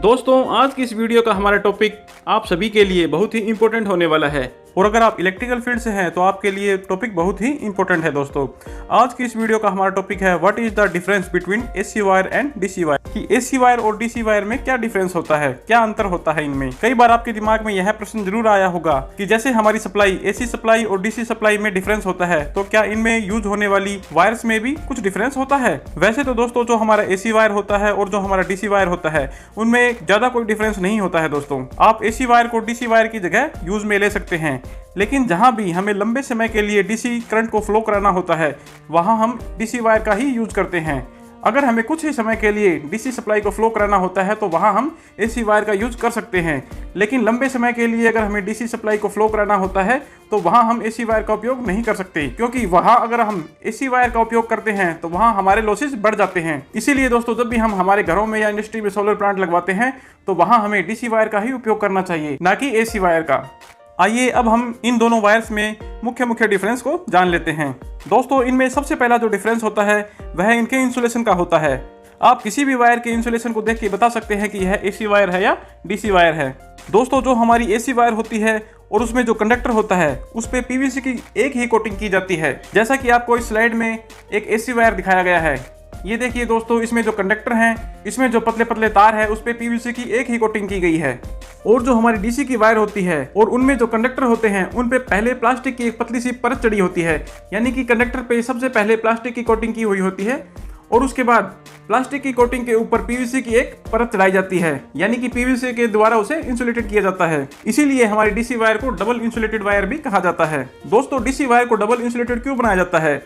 दोस्तों आज की इस वीडियो का हमारा टॉपिक आप सभी के लिए बहुत ही इंपॉर्टेंट होने वाला है और अगर आप इलेक्ट्रिकल फील्ड से हैं तो आपके लिए टॉपिक बहुत ही इंपॉर्टेंट है। दोस्तों आज की इस वीडियो का हमारा टॉपिक है what is the difference between AC wire and DC wire, कि एसी वायर और डीसी वायर में क्या डिफरेंस होता है, क्या अंतर होता है इनमें। कई बार आपके दिमाग में यह प्रश्न जरूर आया होगा कि जैसे हमारी सप्लाई एसी सप्लाई और डीसी सप्लाई में डिफरेंस होता है तो क्या इनमें यूज होने वाली वायर्स में भी कुछ डिफरेंस होता है। वैसे तो दोस्तों जो हमारा एसी वायर होता है और जो हमारा डीसी वायर होता है उनमें ज्यादा कोई डिफरेंस नहीं होता है। दोस्तों आप एसी वायर को डीसी वायर की जगह यूज में ले सकते हैं, लेकिन जहां भी हमें लंबे समय के लिए डीसी करंट को फ्लो कराना होता है वहां हम डीसी वायर का ही यूज करते हैं। अगर हमें कुछ ही समय के लिए डीसी सप्लाई को फ्लो कराना होता है तो वहां हम एसी वायर का यूज कर सकते हैं, लेकिन लंबे समय के लिए अगर हमें डीसी सप्लाई को फ्लो कराना होता है तो वहां हम एसी वायर का उपयोग नहीं कर सकते, क्योंकि वहां अगर हम एसी वायर का उपयोग करते हैं तो वहां हमारे लॉसेस बढ़ जाते हैं। इसीलिए दोस्तों जब भी हम हमारे घरों में या इंडस्ट्री में सोलर प्लांट लगवाते हैं तो वहां हमें डीसी वायर का ही उपयोग करना चाहिए, ना कि एसी वायर का। आइए अब हम इन दोनों वायर्स में मुख्य डिफरेंस को जान लेते हैं। दोस्तों इनमें सबसे पहला जो डिफरेंस होता है वह इनके इंसुलेशन का होता है। आप किसी भी वायर के इंसुलेशन को देख के बता सकते हैं कि यह एसी वायर है या डीसी वायर है। दोस्तों जो हमारी एसी वायर होती है और उसमें जो कंडक्टर होता है उस पे पीवीसी की एक ही कोटिंग की जाती है, जैसा कि आपको इस स्लाइड में एक एसी वायर दिखाया गया है। ये देखिए दोस्तों, इसमें जो कंडक्टर हैं, इसमें जो पतले पतले तार है उस पे पीवीसी की एक ही कोटिंग की गई है। और जो हमारी डीसी की वायर होती है और उनमें जो कंडक्टर होते हैं उन पे पहले प्लास्टिक की एक पतली सी परत चढ़ी होती है, यानी कि कंडक्टर पे सबसे पहले प्लास्टिक की कोटिंग की हुई होती है और उसके बाद प्लास्टिक की कोटिंग के ऊपर पीवीसी की एक परत चढ़ाई जाती है, यानी कि पीवीसी के द्वारा उसे इंसुलेटेड किया जाता है। इसीलिए हमारी डीसी वायर को डबल इंसुलेटेड वायर भी कहा जाता है। दोस्तों डीसी वायर को डबल इंसुलेटेड क्यों बनाया जाता है,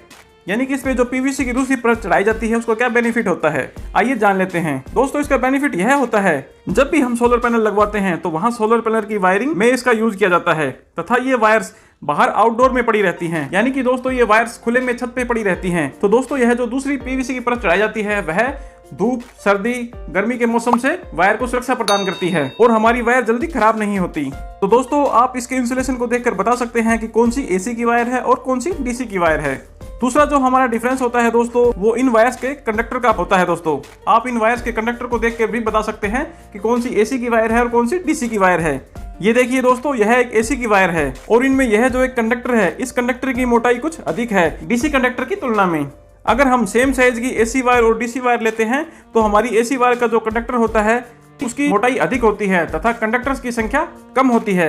यानी कि इसमें जो पीवीसी की दूसरी परत चढ़ाई जाती है उसको क्या बेनिफिट होता है, आइए जान लेते हैं। दोस्तों इसका बेनिफिट यह होता है जब भी हम सोलर पैनल लगवाते हैं तो वहां सोलर पैनल की वायरिंग में इसका यूज किया जाता है तथा ये वायर्स बाहर आउटडोर में पड़ी रहती हैं, यानी कि दोस्तों ये वायर्स खुले में छत पे पड़ी रहती हैं। तो दोस्तों यह जो दूसरी पीवीसी की परत चढ़ाई जाती है वह धूप, सर्दी, गर्मी के मौसम से वायर को सुरक्षा प्रदान करती है और हमारी वायर जल्दी खराब नहीं होती। तो दोस्तों आप इसके इंसुलेशन को देखकर बता सकते हैं कि कौन सी एसी की वायर है और कौन सी डीसी की वायर है। दूसरा जो हमारा डिफरेंस होता है दोस्तों वो इन वायर्स के कंडक्टर का होता है। दोस्तों आप इन वायर्स के कंडक्टर को देख के भी बता सकते हैं कि कौन सी एसी की वायर है और कौन सी डीसी की वायर है। ये देखिए दोस्तों, यह एक एसी की वायर है और इनमें यह जो एक कंडक्टर है इस कंडक्टर की मोटाई कुछ अधिक है डीसी कंडक्टर की तुलना में। अगर हम सेम साइज की एसी वायर और डीसी वायर लेते हैं तो हमारी एसी वायर का जो कंडक्टर होता है उसकी मोटाई अधिक होती है तथा कंडक्टर्स की संख्या कम होती है,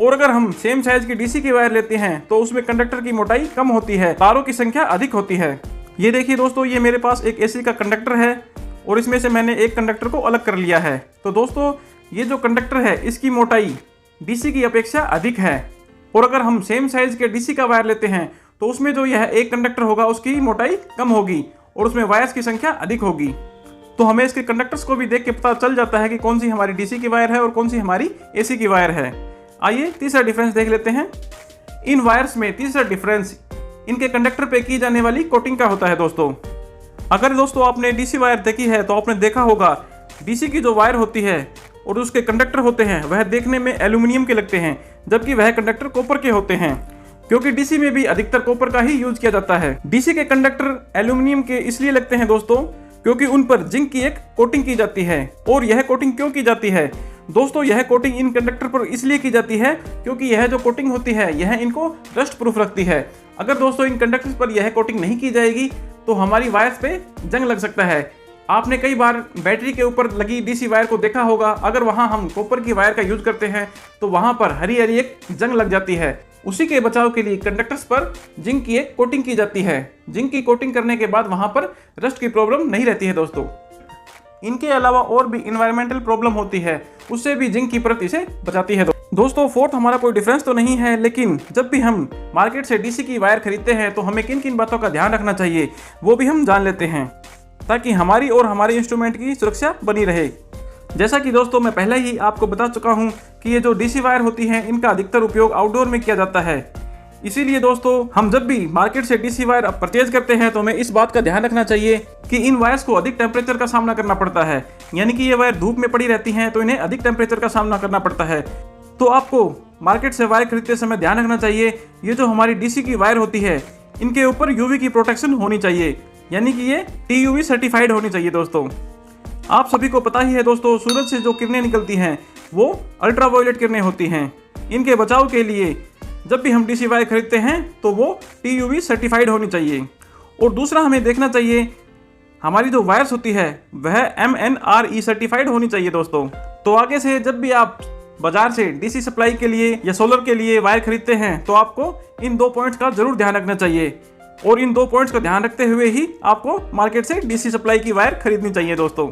और अगर हम सेम साइज की डीसी की वायर लेते हैं तो उसमें कंडक्टर की मोटाई कम होती है, तारों की संख्या अधिक होती है। ये देखिए दोस्तों, ये मेरे पास एक एसी का कंडक्टर है और इसमें से मैंने एक कंडक्टर को अलग कर लिया है। तो दोस्तों ये जो कंडक्टर है इसकी मोटाई डीसी की अपेक्षा अधिक है, और अगर हम सेम साइज के डीसी का वायर लेते हैं तो उसमें जो यह एक कंडक्टर होगा उसकी मोटाई कम होगी और उसमें वायर्स की संख्या अधिक होगी। तो हमें इसके कंडक्टर्स को भी देख के पता चल जाता है कि कौन सी हमारी डीसी की वायर है और कौन सी हमारी एसी की वायर है। आइए तीसरा डिफरेंस देख लेते हैं। इन वायर्स में तीसरा डिफरेंस इनके कंडक्टर पे की जाने वाली कोटिंग का होता है। दोस्तों अगर दोस्तों आपने डीसी वायर देखी है तो आपने देखा होगा डीसी की जो वायर होती है और उसके कंडक्टर होते हैं वह देखने में एल्यूमिनियम के लगते हैं, जबकि वह कंडक्टर कॉपर के होते हैं, क्योंकि डीसी में भी अधिकतर कॉपर का ही यूज किया जाता है। डीसी के कंडक्टर एल्यूमिनियम के इसलिए लगते हैं दोस्तों क्योंकि उन पर जिंक की एक कोटिंग की जाती है। और यह कोटिंग क्यों की जाती है दोस्तों, यह कोटिंग इन कंडक्टर पर इसलिए की जाती है क्योंकि यह जो कोटिंग होती है यह इनको रस्ट प्रूफ रखती है। अगर दोस्तों इन कंडक्टर्स पर यह कोटिंग नहीं की जाएगी तो हमारी वायर्स पे जंग लग सकता है। आपने कई बार बैटरी के ऊपर लगी डीसी वायर को देखा होगा, अगर वहां हम कॉपर की वायर का यूज करते हैं तो वहां पर हरी हरी एक जंग लग जाती है। उसी के बचाव के लिए कंडक्टर्स पर जिंक की एक कोटिंग की जाती है। जिंक की कोटिंग करने के बाद वहां पर रस्ट की प्रॉब्लम नहीं रहती है। दोस्तों इनके अलावा और भी इन्वायरमेंटल प्रॉब्लम होती है, उससे भी जिंक की परत इसे बचाती है। दोस्तों फोर्थ हमारा कोई डिफरेंस तो नहीं है, लेकिन जब भी हम मार्केट से डीसी की वायर खरीदते हैं तो हमें किन किन बातों का ध्यान रखना चाहिए वो भी हम जान लेते हैं, ताकि हमारी और हमारे इंस्ट्रूमेंट की सुरक्षा बनी रहे। जैसा कि दोस्तों मैं पहले ही आपको बता चुका हूं कि ये जो डीसी वायर होती हैं इनका अधिकतर उपयोग आउटडोर में किया जाता है। इसीलिए दोस्तों हम जब भी मार्केट से डीसी वायर परचेज करते हैं तो हमें इस बात का ध्यान रखना चाहिए कि इन वायर्स को अधिक टेम्परेचर का सामना करना पड़ता है, यानी कि ये वायर धूप में पड़ी रहती हैं तो इन्हें अधिक टेम्परेचर का सामना करना पड़ता है। तो आपको मार्केट से वायर खरीदते समय ध्यान रखना चाहिए ये जो हमारी डीसी की वायर होती है इनके ऊपर यूवी की प्रोटेक्शन होनी चाहिए, यानी कि ये TUV सर्टिफाइड होनी चाहिए। दोस्तों आप सभी को पता ही है दोस्तों, सूरज से जो किरणें निकलती हैं वो अल्ट्रावायलेट किरणें होती हैं। इनके बचाव के लिए जब भी हम डीसी वायर खरीदते हैं तो वो TUV सर्टिफाइड होनी चाहिए। और दूसरा हमें देखना चाहिए हमारी जो वायर्स होती है वह MNRE सर्टिफाइड होनी चाहिए दोस्तों। तो आगे से जब भी आप बाजार से डीसी सप्लाई के लिए या सोलर के लिए वायर खरीदते हैं तो आपको इन 2 पॉइंट्स का जरूर ध्यान रखना चाहिए। और इन 2 पॉइंट्स का ध्यान रखते हुए ही आपको मार्केट से डीसी सप्लाई की वायर खरीदनी चाहिए दोस्तों,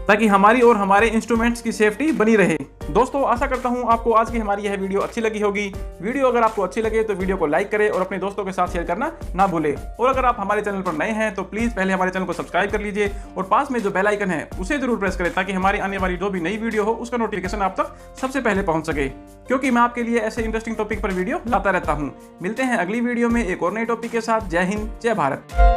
ताकि हमारी और हमारे इंस्ट्रूमेंट्स की सेफ्टी बनी रहे। दोस्तों आशा करता हूं आपको आज की हमारी यह वीडियो अच्छी लगी होगी। वीडियो अगर आपको अच्छी लगे तो वीडियो को लाइक करें और अपने दोस्तों के साथ शेयर करना ना भूलें। और अगर आप हमारे चैनल पर नए हैं तो प्लीज़ पहले हमारे चैनल को सब्सक्राइब कर लीजिए और पास में जो बेल आइकन है उसे जरूर प्रेस करें, ताकि हमारी आने वाली जो भी नई वीडियो हो उसका नोटिफिकेशन आप तक सबसे पहले पहुंच सके, क्योंकि मैं आपके लिए ऐसे इंटरेस्टिंग टॉपिक पर वीडियो लाता रहता हूं। मिलते हैं अगली वीडियो में एक और नए टॉपिक के साथ। जय हिंद, जय भारत।